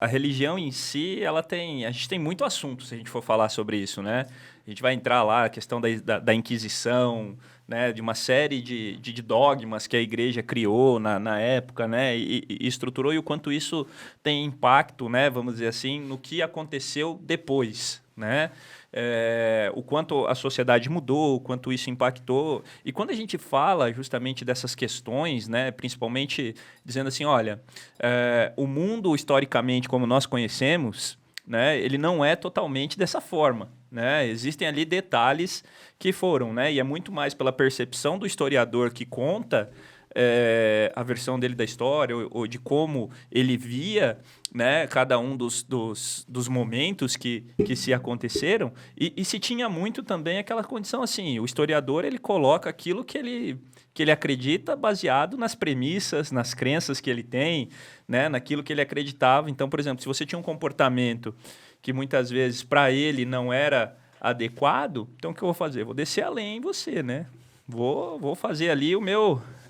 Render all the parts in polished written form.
A religião em si, a gente tem muito assunto se a gente for falar sobre isso, né? A gente vai entrar lá, a questão da Inquisição, né? De uma série de dogmas que a igreja criou na época, né? E estruturou, e o quanto isso tem impacto, né? Vamos dizer assim, no que aconteceu depois, né? O quanto a sociedade mudou, o quanto isso impactou. E quando a gente fala justamente dessas questões, né? Principalmente dizendo assim, olha, o mundo historicamente como nós conhecemos, né, ele não é totalmente dessa forma, né? Existem ali detalhes que foram, né? E é muito mais pela percepção do historiador que conta a versão dele da história ou de como ele via, né, cada um dos momentos que se aconteceram e se tinha muito também aquela condição assim, o historiador ele coloca aquilo que ele acredita baseado nas premissas, nas crenças que ele tem, né, naquilo que ele acreditava. Então, por exemplo, se você tinha um comportamento que muitas vezes para ele não era adequado, então o que eu vou fazer? Vou descer além em você, né? Vou fazer ali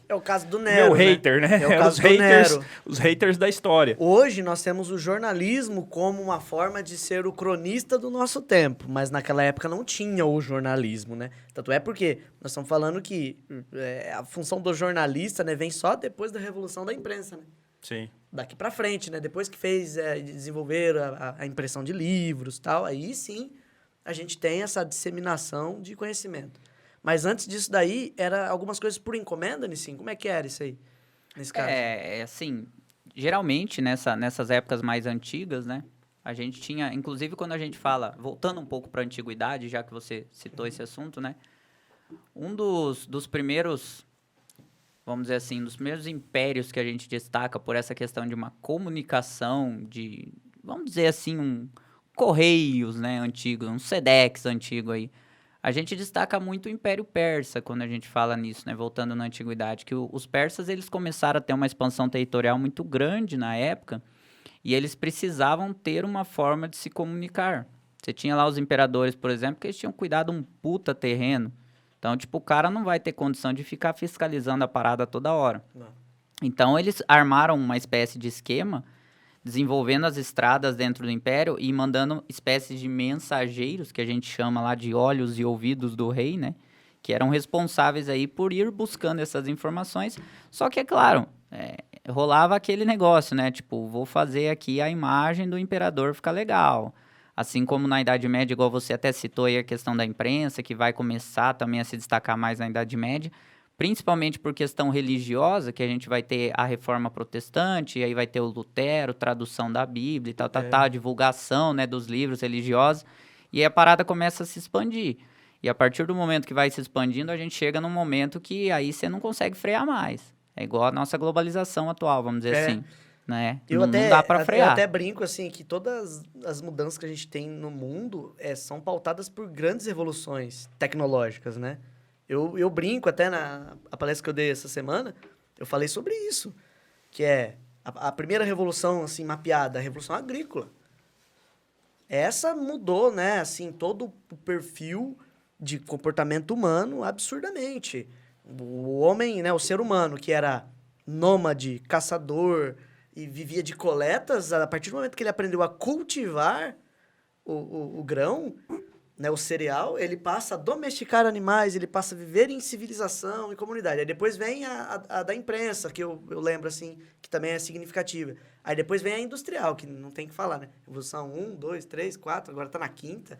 É o caso do o meu Nero, né? hater, né? É o caso do Nero. Os haters da história. Hoje nós temos o jornalismo como uma forma de ser o cronista do nosso tempo, mas naquela época não tinha o jornalismo, né? Tanto é porque nós estamos falando que a função do jornalista, né, vem só depois da revolução da imprensa, né? Sim. Daqui pra frente, né? Depois que desenvolver a impressão de livros e tal, aí sim a gente tem essa disseminação de conhecimento. Mas antes disso daí, era algumas coisas por encomenda, Nissim? Como é que era isso aí, nesse caso? Assim, geralmente nessas épocas mais antigas, né? A gente tinha, inclusive quando a gente fala, voltando um pouco para a antiguidade, já que você citou esse assunto, né? Um dos primeiros, vamos dizer assim, dos primeiros impérios que a gente destaca por essa questão de uma comunicação, vamos dizer assim, um correios, né, antigo, um Sedex antigo aí. A gente destaca muito o Império Persa quando a gente fala nisso, né? Voltando na antiguidade, que os persas eles começaram a ter uma expansão territorial muito grande na época e eles precisavam ter uma forma de se comunicar. Você tinha lá os imperadores, por exemplo, que eles tinham cuidado de um puta terreno. Então, tipo, o cara não vai ter condição de ficar fiscalizando a parada toda hora. Não. Então, eles armaram uma espécie de esquema desenvolvendo as estradas dentro do império e mandando espécies de mensageiros, que a gente chama lá de olhos e ouvidos do rei, né? Que eram responsáveis aí por ir buscando essas informações. Só que, é claro, rolava aquele negócio, né? Tipo, vou fazer aqui a imagem do imperador ficar legal. Assim como na Idade Média, igual você até citou aí a questão da imprensa, que vai começar também a se destacar mais na Idade Média, principalmente por questão religiosa, que a gente vai ter a Reforma Protestante, e aí vai ter o Lutero, tradução da Bíblia e tal, divulgação, né, dos livros religiosos, e aí a parada começa a se expandir. E a partir do momento que vai se expandindo, a gente chega num momento que aí você não consegue frear mais. É igual a nossa globalização atual, vamos dizer assim, né? Não dá para Eu frear. até brinco, assim, que todas as mudanças que a gente tem no mundo são pautadas por grandes revoluções tecnológicas, né? Eu brinco até na palestra que eu dei essa semana, eu falei sobre isso, que é a primeira revolução, assim, mapeada, a revolução agrícola. Essa mudou, né, assim, todo o perfil de comportamento humano absurdamente. O homem, né, o ser humano, que era nômade, caçador e vivia de coletas, a partir do momento que ele aprendeu a cultivar o grão, né, o cereal, ele passa a domesticar animais, ele passa a viver em civilização e comunidade. Aí depois vem a da imprensa, que eu lembro, assim, que também é significativa. Aí depois vem a industrial, que não tem o que falar, né? Evolução 1, 2, 3, 4, agora tá na quinta.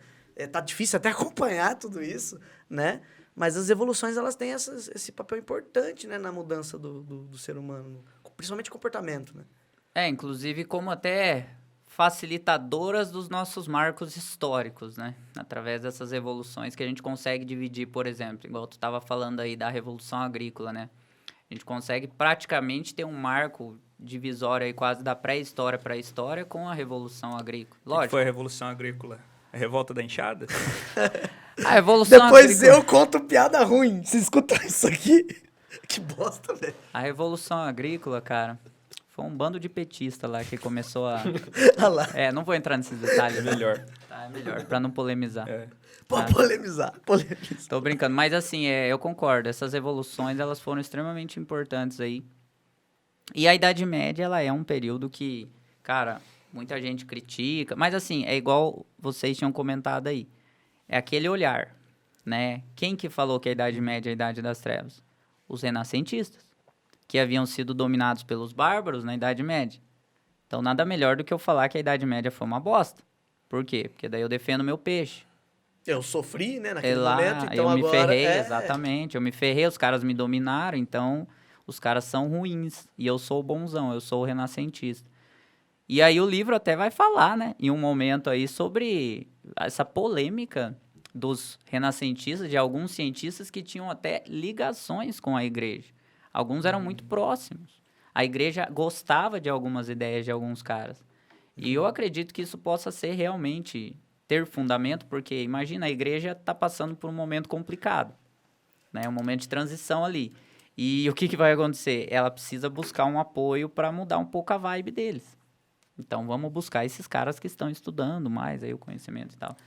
Tá difícil até acompanhar tudo isso, né? Mas as evoluções, elas têm esse papel importante, né, na mudança do ser humano, principalmente comportamento, né? Inclusive como até facilitadoras dos nossos marcos históricos, né? Através dessas evoluções que a gente consegue dividir, por exemplo, igual tu estava falando aí da Revolução Agrícola, né? A gente consegue praticamente ter um marco divisório aí quase da pré-história para a história com a Revolução Agrícola. O que foi a Revolução Agrícola? A revolta da enxada? A Revolução Depois Agrícola... eu conto piada ruim. Você escutou isso aqui? Que bosta, velho. A Revolução Agrícola, cara, foi um bando de petista lá que começou a... Olha lá. não vou entrar nesses detalhes. É melhor. Tá, é melhor, pra não polemizar. Pode polemizar. Tô brincando, mas assim, eu concordo. Essas evoluções, elas foram extremamente importantes aí. E a Idade Média, ela é um período que, cara, Muita gente critica, mas assim, é igual vocês tinham comentado aí. É aquele olhar, né? Quem que falou que a Idade Média é a Idade das Trevas? Os renascentistas, que haviam sido dominados pelos bárbaros na Idade Média. Então, nada melhor do que eu falar que a Idade Média foi uma bosta. Por quê? Porque daí eu defendo meu peixe. Eu sofri, né, É naquele lá, momento, então eu me agora ferrei, exatamente. Eu me ferrei, os caras me dominaram, então os caras são ruins. E eu sou o bonzão, eu sou o renascentista. E aí o livro até vai falar, né, em um momento aí, sobre essa polêmica dos renascentistas, de alguns cientistas que tinham até ligações com a igreja. Alguns eram muito próximos. A igreja gostava de algumas ideias de alguns caras. E eu acredito que isso possa ser realmente ter fundamento, porque imagina, a igreja está passando por um momento complicado, né, um momento de transição ali. E o que vai acontecer? Ela precisa buscar um apoio para mudar um pouco a vibe deles. Então, vamos buscar esses caras que estão estudando mais aí o conhecimento e tal.